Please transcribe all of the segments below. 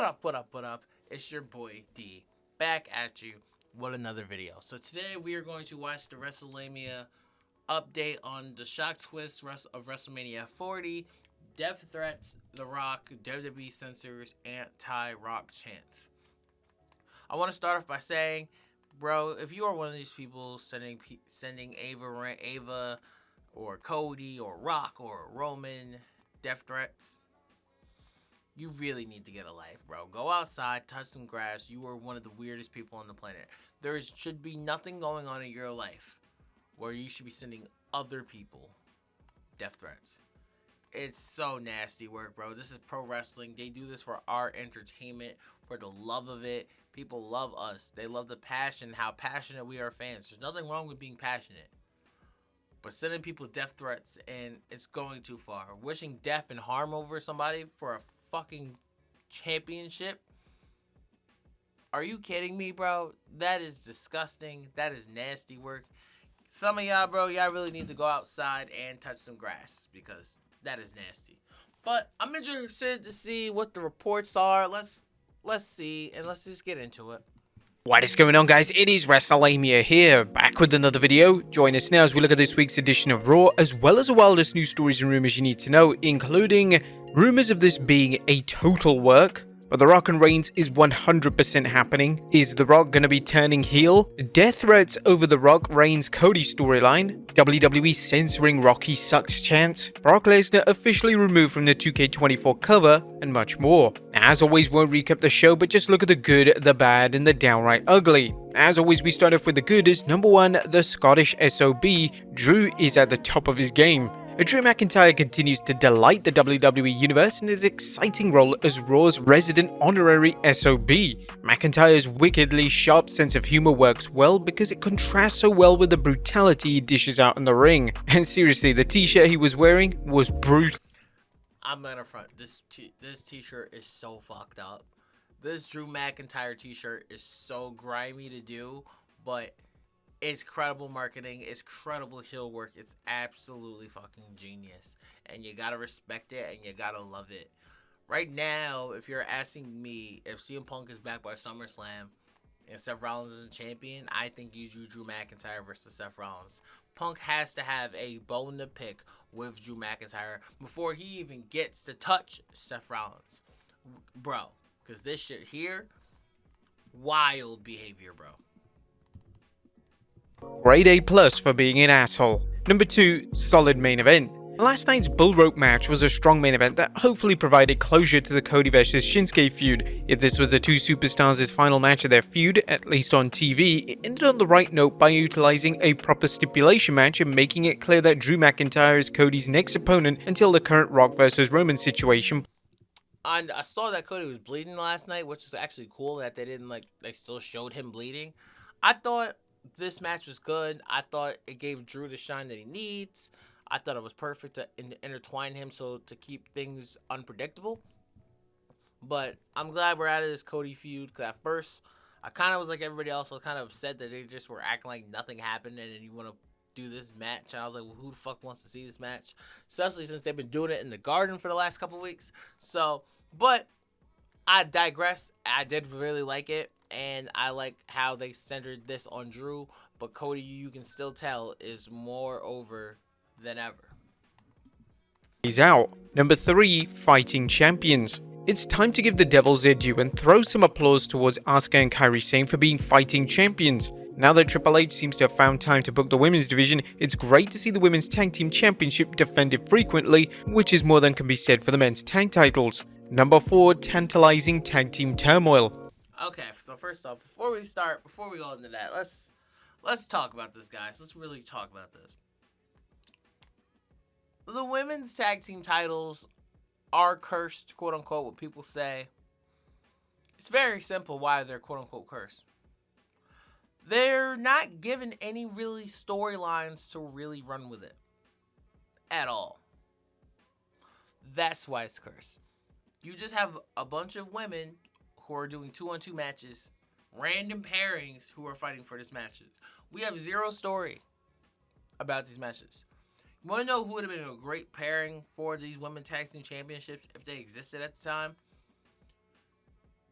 What up? It's your boy D, back at you with another video. So today we are going to watch the Wrestlemania update on the shock twist of Wrestlemania 40, death threats, The Rock, WWE Censors, anti-Rock chants. I want to start off by saying, bro, if you are one of these people sending Ava or Cody or Rock or Roman death threats, you really need to get a life, bro. Go outside, touch some grass. You are one of the weirdest people on the planet. Should be nothing going on in your life where you should be sending other people death threats. It's so nasty work, bro. This is pro wrestling. They do this for our entertainment, for the love of it. People love us. They love the passion, how passionate we are fans. There's nothing wrong with being passionate. But sending people death threats, and it's going too far. Wishing death and harm over somebody for a fucking championship? Are you kidding me, bro? That is disgusting. That is nasty work. Some of y'all, bro, y'all really need to go outside and touch some grass because that is nasty. But I'm interested to see what the reports are. Let's see, and let's just get into it. What is going on, guys? It is Wrestlemania here, back with another video. Join us now as we look at this week's edition of Raw, as well as the wildest news stories and rumors you need to know, including rumors of this being a total work, but The Rock and Reigns is 100% happening. Is The Rock gonna be turning heel? Death threats over The Rock Reigns Cody storyline. WWE censoring Rocky sucks chants. Brock Lesnar officially removed from the 2K24 cover, and much more. As always, won't recap the show, but just look at the good, the bad, and the downright ugly. As always, we start off with the good as number one, the Scottish SOB. Drew is at the top of his game. Drew McIntyre continues to delight the WWE Universe in his exciting role as Raw's resident honorary SOB. McIntyre's wickedly sharp sense of humor works well because it contrasts so well with the brutality he dishes out in the ring. And seriously, the t-shirt he was wearing was brutal. I'm not in front. This t-shirt is so fucked up. This Drew McIntyre t-shirt is so grimy to do, but it's credible marketing. It's credible heel work. It's absolutely fucking genius. And you gotta respect it and you gotta love it. Right now, if you're asking me if CM Punk is back by SummerSlam and Seth Rollins is a champion, I think you do Drew McIntyre versus Seth Rollins. Punk has to have a bone to pick with Drew McIntyre before he even gets to touch Seth Rollins. Bro, because this shit here, wild behavior, bro. Grade A+ for being an asshole. Number 2, solid main event. Last night's bull rope match was a strong main event that hopefully provided closure to the Cody vs Shinsuke feud. If this was the two superstars' final match of their feud, at least on TV, it ended on the right note by utilizing a proper stipulation match and making it clear that Drew McIntyre is Cody's next opponent until the current Rock vs Roman situation. And I saw that Cody was bleeding last night, which is actually cool that they still showed him bleeding. I thought this match was good. I thought it gave Drew the shine that he needs. I thought it was perfect to intertwine him to keep things unpredictable. But I'm glad we're out of this Cody feud, because at first I kind of was like everybody else. I was kind of upset that they just were acting like nothing happened and then you want to do this match. And I was like, well, who the fuck wants to see this match? Especially since they've been doing it in the Garden for the last couple weeks. So, but I digress. I did really like it. And I like how they centered this on Drew. But Cody, you can still tell, is more over than ever. He's out. Number 3, fighting champions. It's time to give the Devils their due and throw some applause towards Asuka and Kairi Sane for being fighting champions. Now that Triple H seems to have found time to book the women's division, it's great to see the Women's Tag Team Championship defended frequently, which is more than can be said for the men's tag titles. Number 4, tantalizing tag team turmoil. Okay, so first off, before we go into that, let's talk about this, guys. Let's really talk about this. The women's tag team titles are cursed, quote unquote, what people say. It's very simple why they're quote unquote cursed. They're not given any really storylines to really run with it at all. That's why it's cursed. You just have a bunch of women who are doing 2-on-2 matches, random pairings who are fighting for these matches. We have zero story about these matches. You want to know who would have been a great pairing for these women tag team championships if they existed at the time?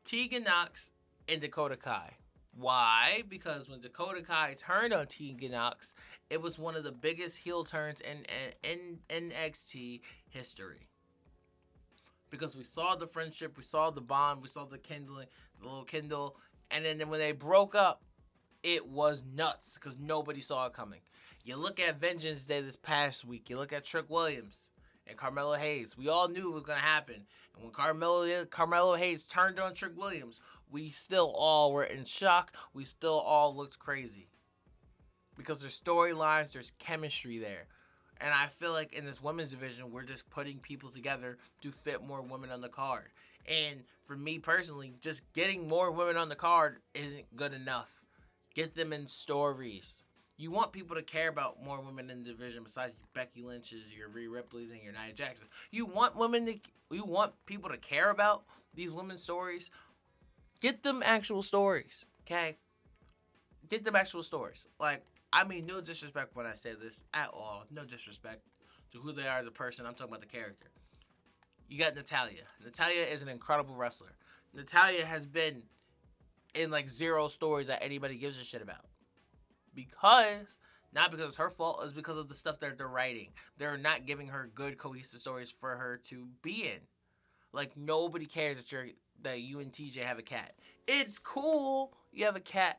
Tegan Knox and Dakota Kai. Why? Because when Dakota Kai turned on Tegan Knox, it was one of the biggest heel turns in NXT history. Because we saw the friendship, we saw the bond, we saw the kindling, the little kindle, and then when they broke up, it was nuts because nobody saw it coming. You look at Vengeance Day this past week, you look at Trick Williams and Carmelo Hayes. We all knew it was going to happen. And when Carmelo Hayes turned on Trick Williams, we still all were in shock. We still all looked crazy. Because there's storylines, there's chemistry there. And I feel like in this women's division, we're just putting people together to fit more women on the card. And for me personally, just getting more women on the card isn't good enough. Get them in stories. You want people to care about more women in the division besides your Becky Lynch's, your Rhea Ripley's, and your Nia Jackson. You want people to care about these women's stories. Get them actual stories, okay? Get them actual stories. Like, I mean, no disrespect when I say this at all. No disrespect to who they are as a person. I'm talking about the character. You got Natalya. Natalya is an incredible wrestler. Natalya has been in like 0 stories that anybody gives a shit about. Not because it's her fault, it's because of the stuff that they're writing. They're not giving her good, cohesive stories for her to be in. Like, nobody cares that you and TJ have a cat. It's cool you have a cat.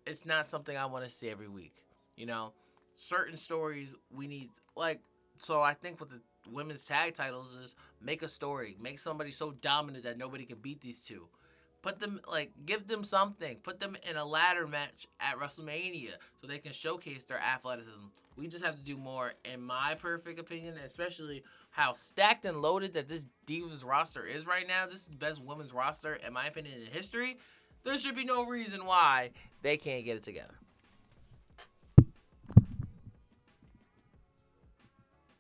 It's not something I want to see every week. You know? Certain stories we need, like, so I think with the women's tag titles is make a story. Make somebody so dominant that nobody can beat these two. Put them, like, give them something. Put them in a ladder match at WrestleMania so they can showcase their athleticism. We just have to do more, in my perfect opinion, especially how stacked and loaded that this Divas roster is right now. This is the best women's roster, in my opinion, in history. There should be no reason why they can't get it together.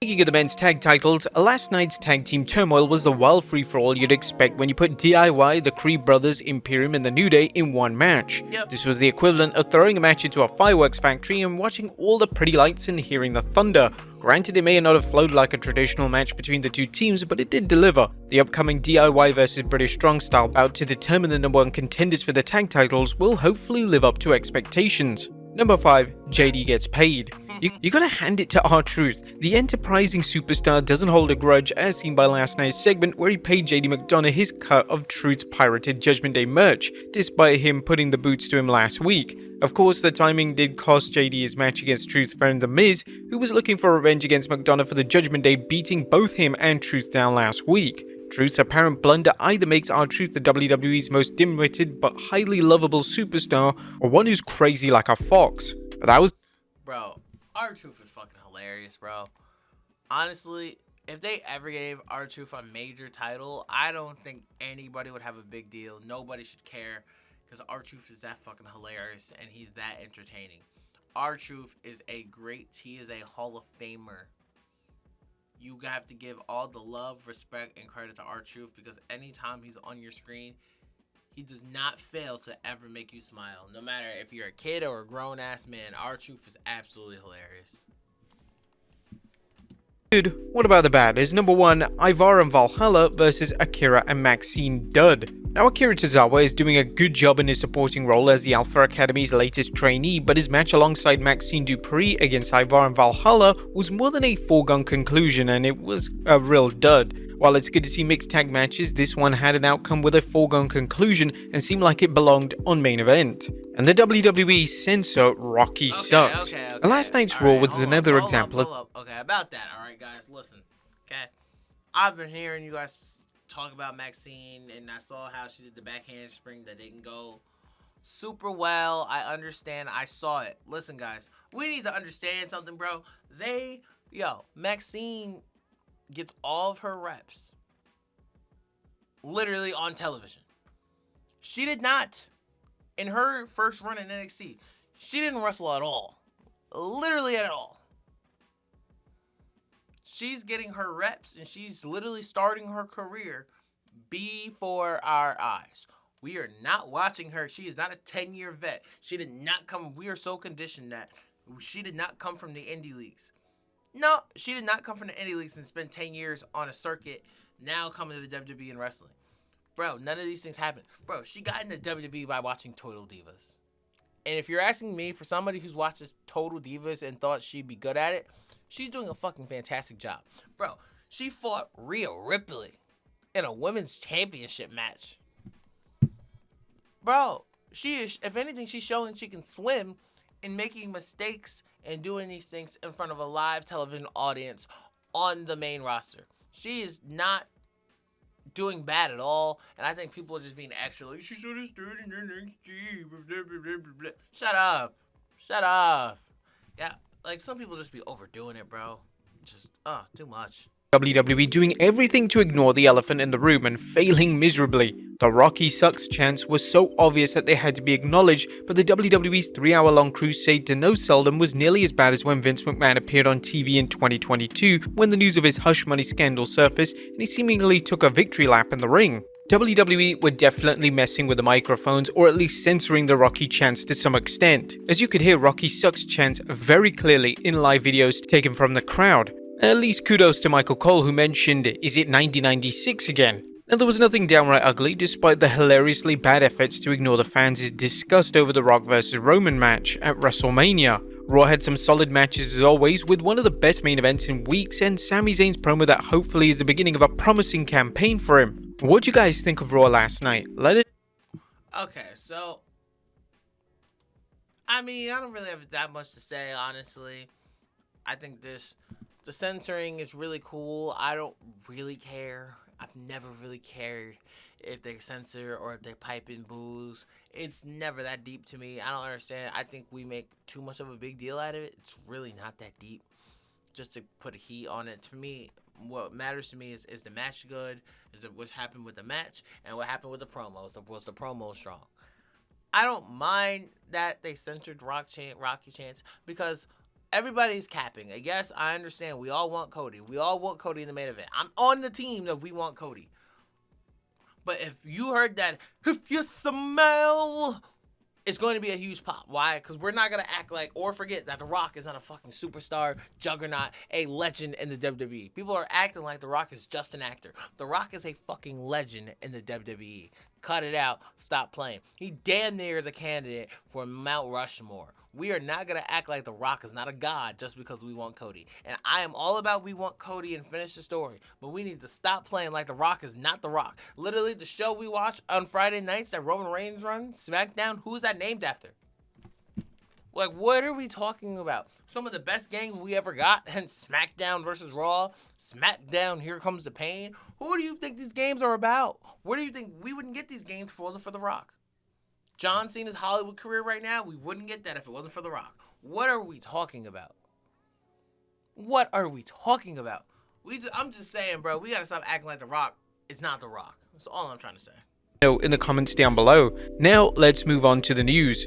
Speaking of the men's tag titles, last night's tag team turmoil was the wild free-for-all you'd expect when you put DIY, the Creed Brothers, Imperium, and the New Day in one match. Yep. This was the equivalent of throwing a match into a fireworks factory and watching all the pretty lights and hearing the thunder. Granted, it may not have flowed like a traditional match between the two teams, but it did deliver. The upcoming DIY vs British Strong Style bout to determine the #1 contenders for the tag titles will hopefully live up to expectations. Number 5, JD gets paid. You gotta hand it to R-Truth. The enterprising superstar doesn't hold a grudge, as seen by last night's segment where he paid JD McDonough his cut of Truth's pirated Judgment Day merch, despite him putting the boots to him last week. Of course, the timing did cost JD his match against Truth's friend The Miz, who was looking for revenge against McDonough for the Judgment Day, beating both him and Truth down last week. Truth's apparent blunder either makes R-Truth the WWE's most dim-witted but highly lovable superstar, or one who's crazy like a fox. But that was... Bro, R-Truth is fucking hilarious, bro. Honestly, if they ever gave R-Truth a major title, I don't think anybody would have a big deal. Nobody should care, because R-Truth is that fucking hilarious, and he's that entertaining. R-Truth is he is a Hall of Famer. You have to give all the love, respect, and credit to R-Truth, because anytime he's on your screen, he does not fail to ever make you smile. No matter if you're a kid or a grown-ass man, R-Truth is absolutely hilarious. Dude, what about the bad? Is number 1, Ivar and Valhalla versus Akira and Maxine Dud. Now, Akira Tozawa is doing a good job in his supporting role as the Alpha Academy's latest trainee, but his match alongside Maxine Dupree against Ivar and Valhalla was more than a foregone conclusion, and it was a real dud. While it's good to see mixed tag matches, this one had an outcome with a foregone conclusion and seemed like it belonged on main event. And the WWE censor Rocky sucks. And last night's Raw was another example of... Okay, about that, alright guys, listen. Okay, I've been hearing you guys talk about Maxine, and I saw how she did the back handspring that didn't go super well. I understand, I saw it. Listen guys, we need to understand something, bro. Maxine gets all of her reps literally on television. She did not. In her first run in NXT, she didn't wrestle at all. Literally at all. She's getting her reps, and she's literally starting her career before our eyes. We are not watching her. She is not a 10-year vet. She did not come. We are so conditioned that she did not come from the indie leagues. No, she did not come from the indie leagues and spend 10 years on a circuit, now coming to the WWE and wrestling. Bro, none of these things happen. Bro, she got into WWE by watching Total Divas. And if you're asking me, for somebody who's watches Total Divas and thought she'd be good at it, she's doing a fucking fantastic job. Bro, she fought Rhea Ripley in a women's championship match. Bro, she is, if anything, she's showing she can swim and making mistakes and doing these things in front of a live television audience on the main roster. She is not doing bad at all, and I think people are just being extra like, she should have stood in NXT. Blah, blah, blah, blah, blah. Shut up. Yeah, like some people just be overdoing it, bro. Just too much. WWE doing everything to ignore the elephant in the room and failing miserably. The Rocky sucks chants was so obvious that they had to be acknowledged, but the WWE's 3-hour-long crusade to no seldom was nearly as bad as when Vince McMahon appeared on TV in 2022 when the news of his hush money scandal surfaced and he seemingly took a victory lap in the ring. WWE were definitely messing with the microphones, or at least censoring the Rocky chants to some extent, as you could hear Rocky sucks chants very clearly in live videos taken from the crowd. At least kudos to Michael Cole, who mentioned, "Is it 1996 again?" Now, there was nothing downright ugly, despite the hilariously bad efforts to ignore the fans' disgust over the Rock vs. Roman match at Wrestlemania. Raw had some solid matches as always, with one of the best main events in weeks, and Sami Zayn's promo that hopefully is the beginning of a promising campaign for him. What'd you guys think of Raw last night? Let it... Okay, so I mean, I don't really have that much to say, honestly. I think the censoring is really cool. I don't really care. I've never really cared if they censor or if they pipe in boos. It's never that deep to me. I don't understand. I think we make too much of a big deal out of it. It's really not that deep. Just to put a heat on it. For me, what matters to me is the match good? Is it what happened with the match? And what happened with the promos? Was the promo strong? I don't mind that they censored Rocky chants because everybody's capping. I guess I understand. We all want Cody. We all want Cody in the main event. I'm on the team that we want Cody. But if you heard that, if you smell, it's going to be a huge pop. Why? Because we're not going to act like or forget that The Rock is not a fucking superstar, juggernaut, a legend in the WWE. People are acting like The Rock is just an actor. The Rock is a fucking legend in the WWE. Cut it out. Stop playing. He damn near is a candidate for Mount Rushmore. We are not going to act like The Rock is not a god just because we want Cody. And I am all about we want Cody and finish the story. But we need to stop playing like The Rock is not The Rock. Literally, the show we watch on Friday nights that Roman Reigns runs, SmackDown, who's that named after? Like, what are we talking about? Some of the best games we ever got, and SmackDown versus Raw, SmackDown, Here Comes the Pain. Who do you think these games are about? Where do you think we wouldn't get these games if it wasn't for The Rock? John Cena's Hollywood career right now, we wouldn't get that if it wasn't for The Rock. What are we talking about? What are we talking about? I'm just saying, bro, we got to stop acting like The Rock is not The Rock. That's all I'm trying to say. In the comments down below. Now, let's move on to the news.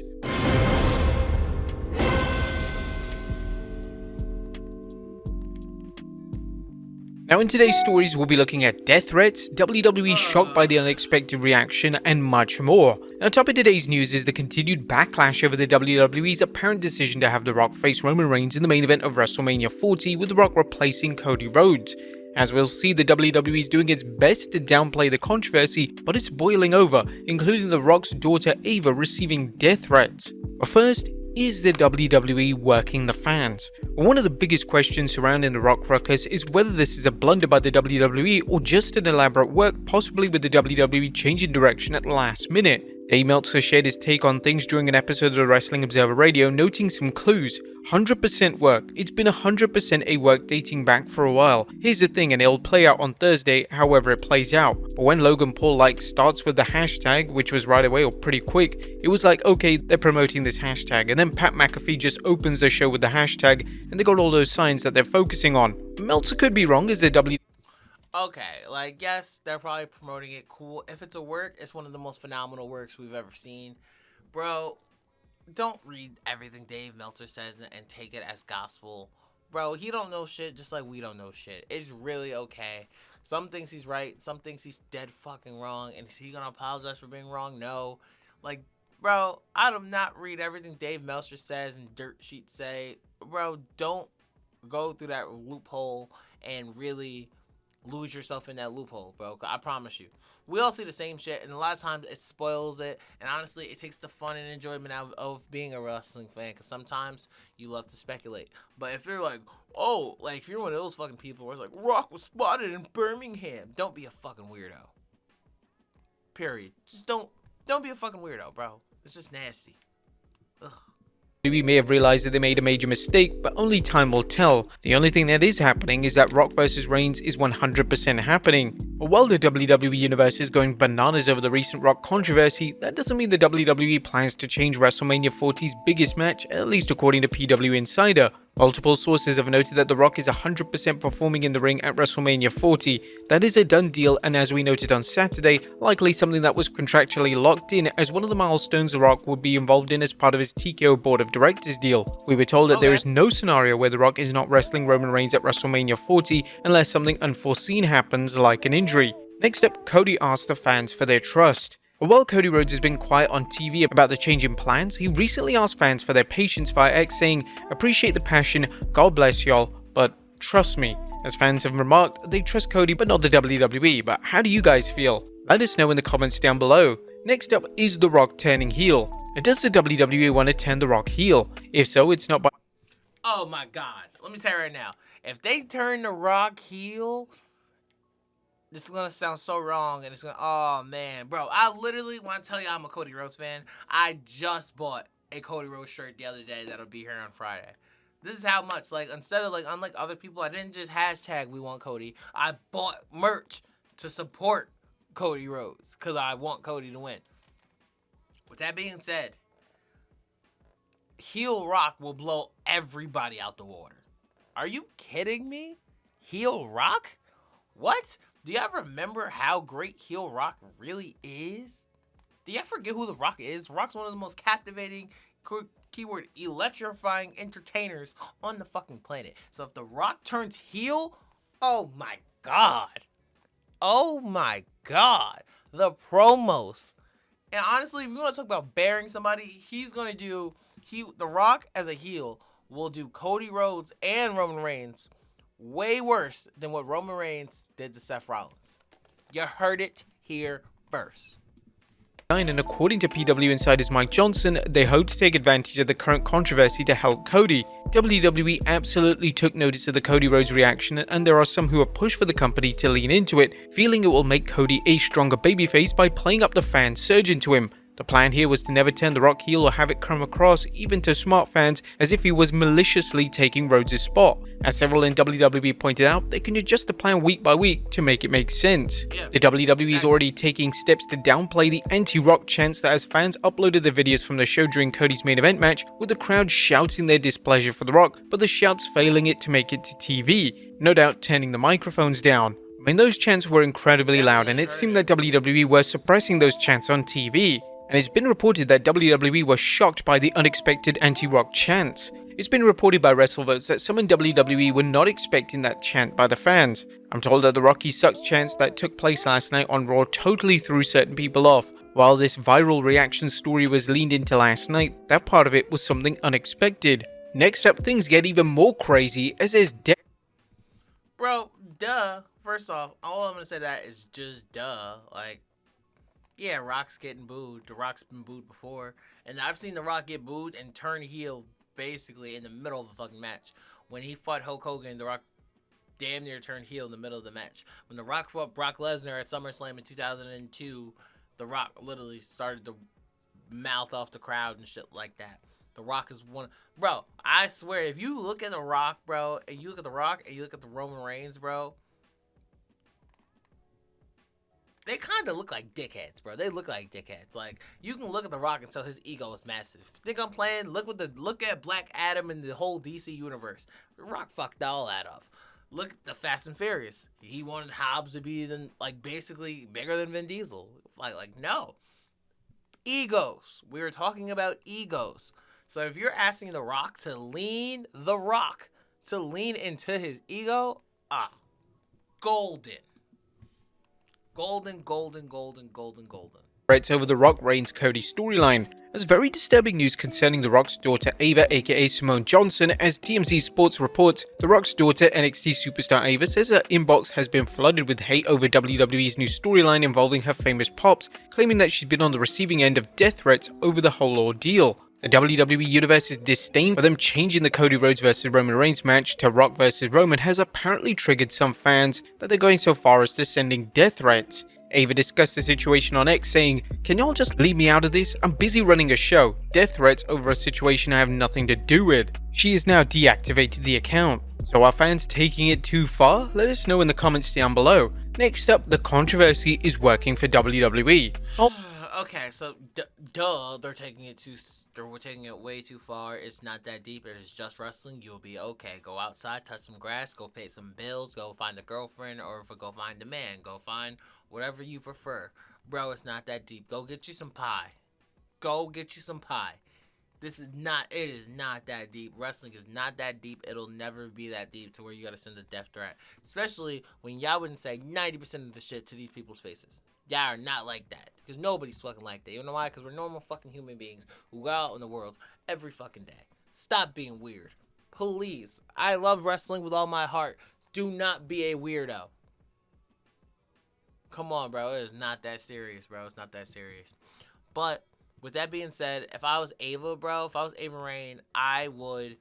Now in today's stories, we'll be looking at death threats, WWE shocked by the unexpected reaction, and much more. Now top of today's news is the continued backlash over the WWE's apparent decision to have The Rock face Roman Reigns in the main event of WrestleMania 40, with The Rock replacing Cody Rhodes. As we'll see, the WWE is doing its best to downplay the controversy, but it's boiling over, including The Rock's daughter Ava receiving death threats. But first, is the WWE working the fans? One of the biggest questions surrounding the Rock ruckus is whether this is a blunder by the WWE or just an elaborate work, possibly with the WWE changing direction at the last minute. Dave Meltzer shared his take on things during an episode of the Wrestling Observer Radio, noting some clues. 100% work. It's been 100% a work dating back for a while. Here's the thing, and it'll play out on Thursday, however it plays out. But when Logan Paul starts with the hashtag, which was right away or pretty quick, it was like, okay, they're promoting this hashtag. And then Pat McAfee just opens the show with the hashtag, and they got all those signs that they're focusing on. Meltzer could be wrong, as the Okay, like, yes, they're probably promoting it. Cool. If it's a work, it's one of the most phenomenal works we've ever seen. Bro, don't read everything Dave Meltzer says and take it as gospel. Bro, he don't know shit just like we don't know shit. It's really okay. Some things he's right, some things he's dead fucking wrong. And is he gonna apologize for being wrong? No. Like, bro, I do not read everything Dave Meltzer says and dirt sheets say. Bro, don't go through that loophole and really lose yourself in that loophole, bro. I promise you. We all see the same shit, and a lot of times it spoils it. And honestly, it takes the fun and enjoyment out of being a wrestling fan. Because sometimes you love to speculate. But if you're like, oh, like if you're one of those fucking people where it's like Rock was spotted in Birmingham, don't be a fucking weirdo. Period. Just don't be a fucking weirdo, bro. It's just nasty. Ugh. WWE may have realized that they made a major mistake, but only time will tell. The only thing that is happening is that Rock vs Reigns is 100% happening. But while the WWE universe is going bananas over the recent Rock controversy, that doesn't mean the WWE plans to change WrestleMania 40's biggest match, at least according to PW Insider. Multiple sources have noted that The Rock is 100% performing in the ring at WrestleMania 40. That is a done deal, and as we noted on Saturday, likely something that was contractually locked in as one of the milestones The Rock would be involved in as part of his TKO Board of Directors deal. We were told that there is no scenario where The Rock is not wrestling Roman Reigns at WrestleMania 40 unless something unforeseen happens like an injury. Next up, Cody asked the fans for their trust. While Cody Rhodes has been quiet on TV about the change in plans, he recently asked fans for their patience via X, saying, "Appreciate the passion, God bless y'all, but trust me." As fans have remarked, they trust Cody but not the WWE, but how do you guys feel? Let us know in the comments down below. Next up is The Rock turning heel. Does the WWE want to turn The Rock heel? If so, it's not by... Oh my god. Let me tell you right now. If they turn The Rock heel... This is going to sound so wrong, and it's going to... Oh, man. Bro, I literally want to tell you I'm a Cody Rhodes fan. I just bought a Cody Rhodes shirt the other day that'll be here on Friday. This is how much. Like, instead of, like, unlike other people, I didn't just hashtag we want Cody. I bought merch to support Cody Rhodes because I want Cody to win. With that being said, heel Rock will blow everybody out the water. Are you kidding me? Heel Rock? What? Do y'all remember how great heel Rock really is? Do y'all forget who The Rock is? Rock's one of the most captivating, keyword, electrifying entertainers on the fucking planet. So if The Rock turns heel, oh my god. Oh my god. The promos. And honestly, if you want to talk about burying somebody, he's going to do... The Rock as a heel will do Cody Rhodes and Roman Reigns way worse than what Roman Reigns did to Seth Rollins. You heard it here first. And according to PW Insider's Mike Johnson, they hope to take advantage of the current controversy to help Cody. WWE absolutely took notice of the Cody Rhodes reaction, and there are some who are pushed for the company to lean into it, feeling it will make Cody a stronger babyface by playing up the fan surge into him. The plan here was to never turn The Rock heel or have it come across, even to smart fans, as if he was maliciously taking Rhodes' spot. As several in WWE pointed out, they can adjust the plan week by week to make it make sense. The WWE is already taking steps to downplay the anti-Rock chants that as fans uploaded the videos from the show during Cody's main event match, with the crowd shouting their displeasure for The Rock, but the shouts failing it to make it to TV, no doubt turning the microphones down. I mean, those chants were incredibly loud, and it seemed that WWE were suppressing those chants on TV. And it's been reported that WWE was shocked by the unexpected anti-Rock chants. It's been reported by WrestleVotes that some in WWE were not expecting that chant by the fans. I'm told that the Rocky Sucks chants that took place last night on Raw totally threw certain people off. While this viral reaction story was leaned into last night, that part of it was something unexpected. Next up, things get even more crazy as there's Bro, duh. First off, all I'm going to say to that is just duh. Like, yeah, Rock's getting booed. The Rock's been booed before. And I've seen The Rock get booed and turn heel basically in the middle of a fucking match. When he fought Hulk Hogan, The Rock damn near turned heel in the middle of the match. When The Rock fought Brock Lesnar at SummerSlam in 2002, The Rock literally started to mouth off the crowd and shit like that. The Rock is one... Bro, I swear, if you look at The Rock, bro, and you look at The Rock and you look at the Roman Reigns, bro... They kind of look like dickheads, bro. They look like dickheads. Like, you can look at The Rock and tell his ego is massive. Think I'm playing? Look at Black Adam and the whole DC universe. The Rock fucked all that up. Look at the Fast and Furious. He wanted Hobbs to be basically bigger than Vin Diesel. Like no. Egos. We were talking about egos. So if you're asking The Rock to lean into his ego, golden. Golden. It's over The Rock Reigns Cody storyline. There's very disturbing news concerning The Rock's daughter Ava, aka Simone Johnson, as TMZ Sports reports. The Rock's daughter, NXT superstar Ava, says her inbox has been flooded with hate over WWE's new storyline involving her famous pops, claiming that she's been on the receiving end of death threats over the whole ordeal. The WWE Universe's disdain for them changing the Cody Rhodes vs Roman Reigns match to Rock vs Roman has apparently triggered some fans that they're going so far as to sending death threats. Ava discussed the situation on X, saying, "Can y'all just leave me out of this? I'm busy running a show. Death threats over a situation I have nothing to do with." She has now deactivated the account. So are fans taking it too far? Let us know in the comments down below. Next up, the controversy is working for WWE. Okay, so they're taking it way too far. It's not that deep. It is just wrestling. You'll be okay. Go outside, touch some grass, go pay some bills, go find a girlfriend, or go find a man. Go find whatever you prefer. Bro, it's not that deep. Go get you some pie. Go get you some pie. It is not that deep. Wrestling is not that deep. It'll never be that deep to where you gotta send a death threat. Especially when y'all wouldn't say 90% of the shit to these people's faces. Y'all are not like that. Because nobody's fucking like that. You know why? Because we're normal fucking human beings who go out in the world every fucking day. Stop being weird. Please. I love wrestling with all my heart. Do not be a weirdo. Come on, bro. It is not that serious, bro. It's not that serious. But with that being said, if I was Ava, bro, if I was Ava Raine, I would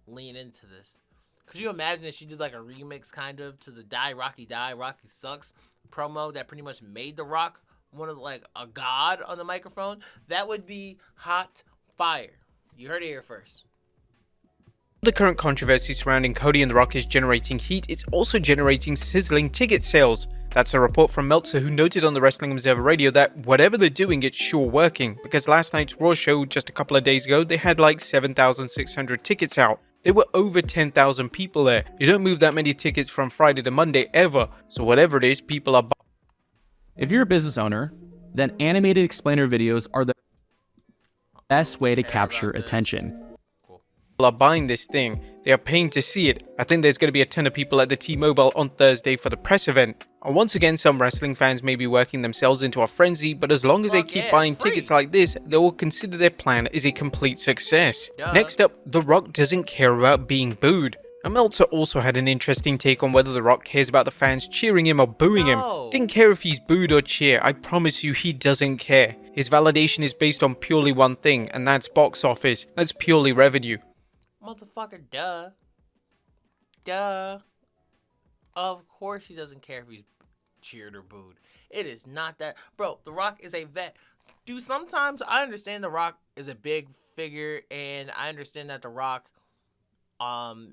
lean into this. Could you imagine if she did like a remix kind of to the Die Rocky Sucks promo that pretty much made The Rock one of like a god on the microphone? That would be hot fire. You heard it here first. The current controversy surrounding Cody and The Rock is generating heat. It's also generating sizzling ticket sales. That's a report from Meltzer, who noted on the Wrestling Observer Radio that whatever they're doing, it's sure working, because last night's Raw show just a couple of days ago, they had like 7,600 tickets out. There were over 10,000 people there. You don't move that many tickets from Friday to Monday ever, so whatever it is, people are buying. If you're a business owner, then animated explainer videos are the best way to capture attention. People are buying this thing. They are paying to see it. I think there's going to be a ton of people at the T-Mobile on Thursday for the press event. And once again, some wrestling fans may be working themselves into a frenzy, but as long as they keep buying tickets like this, they will consider their plan as a complete success. Next up, The Rock doesn't care about being booed. And Meltzer also had an interesting take on whether The Rock cares about the fans cheering him or booing him. Didn't care if he's booed or cheer. I promise you, he doesn't care. His validation is based on purely one thing, and that's box office. That's purely revenue. Motherfucker, duh. Duh. Of course he doesn't care if he's cheered or booed. It is not that. Bro, The Rock is a vet. Dude, sometimes I understand The Rock is a big figure, and I understand that The Rock,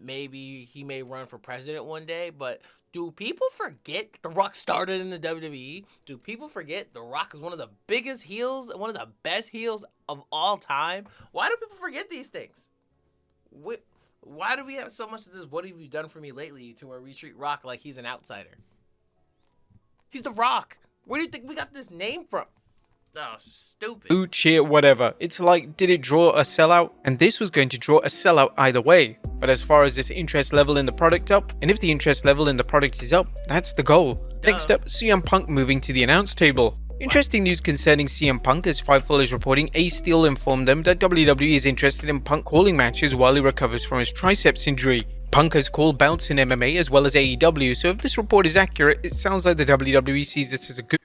maybe he may run for president one day, but do people forget The Rock started in the WWE? Do people forget The Rock is one of the biggest heels and one of the best heels of all time? Why do people forget these things? Why do we have so much of this "what have you done for me lately" to where we treat Rock like he's an outsider? He's The Rock. Where do you think we got this name from? Oh, stupid. Boo, cheer, whatever. It's like, did it draw a sellout? And this was going to draw a sellout either way. But as far as this interest level in the product up, and if the interest level in the product is up, that's the goal. Next up, CM Punk moving to the announce table. Interesting news concerning CM Punk, as Fightful is reporting. Ace Steel informed them that WWE is interested in Punk calling matches while he recovers from his triceps injury. Punk has called bouts in MMA as well as AEW, so if this report is accurate, it sounds like the WWE sees this as a good...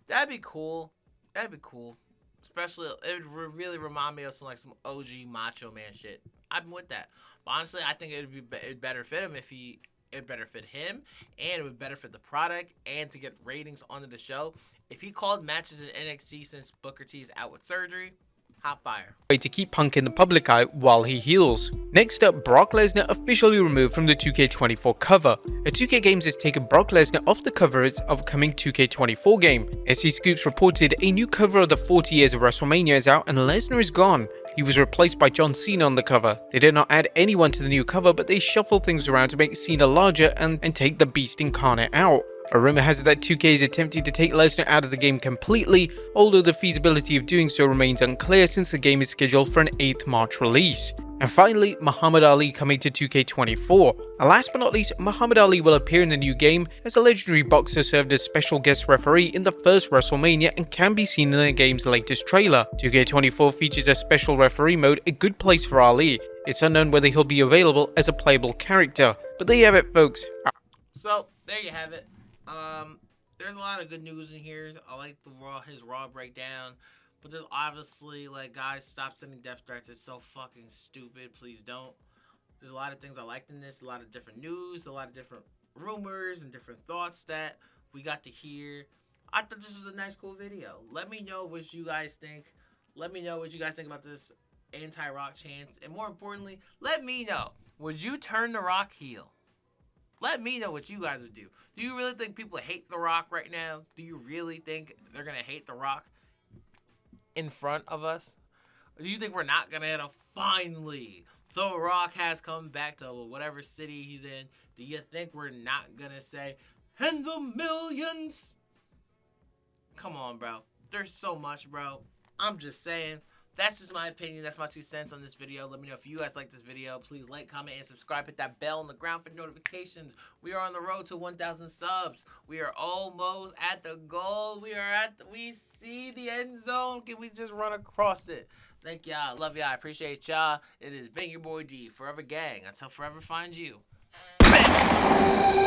That'd be cool. That'd be cool. Especially, it would really remind me of some OG Macho Man shit. I'm with that. But honestly, I think it'd better fit him if he... It'd better fit him, and it would better fit the product, and to get ratings onto the show. If he called matches in NXT since Booker T is out with surgery, hot fire. Way to keep Punk in the public eye while he heals. Next up, Brock Lesnar officially removed from the 2K24 cover. A 2K Games has taken Brock Lesnar off the cover of its upcoming 2K24 game. SC Scoops reported a new cover of the 40 Years of WrestleMania is out and Lesnar is gone. He was replaced by John Cena on the cover. They did not add anyone to the new cover, but they shuffled things around to make Cena larger and take the Beast Incarnate out. A rumor has it that 2K is attempting to take Lesnar out of the game completely, although the feasibility of doing so remains unclear since the game is scheduled for an 8th March release. And finally, Muhammad Ali coming to 2K24. And last but not least, Muhammad Ali will appear in the new game as a legendary boxer served as special guest referee in the first Wrestlemania and can be seen in the game's latest trailer. 2K24 features a special referee mode, a good place for Ali. It's unknown whether he'll be available as a playable character. But there you have it, folks. So, there you have it. There's a lot of good news in here. I like his Raw breakdown. But there's obviously, like, guys, stop sending death threats. It's so fucking stupid. Please don't. There's a lot of things I liked in this. A lot of different news. A lot of different rumors and different thoughts that we got to hear. I thought this was a nice, cool video. Let me know what you guys think. Let me know what you guys think about this anti-Rock chance. And more importantly, let me know. Would you turn the Rock heel? Let me know what you guys would do. Do you really think people hate The Rock right now? Do you really think they're going to hate The Rock in front of us? Or do you think we're not going to finally, The Rock has come back to whatever city he's in? Do you think we're not going to say, and the millions? Come on, bro. There's so much, bro. I'm just saying. That's just my opinion. That's my 2 cents on this video. Let me know if you guys like this video. Please like, comment, and subscribe. Hit that bell on the ground for notifications. We are on the road to 1,000 subs. We are almost at the goal. We see the end zone. Can we just run across it? Thank y'all. Love y'all. I appreciate y'all. It has been your boy D. Forever Gang. Until forever finds you. Bang!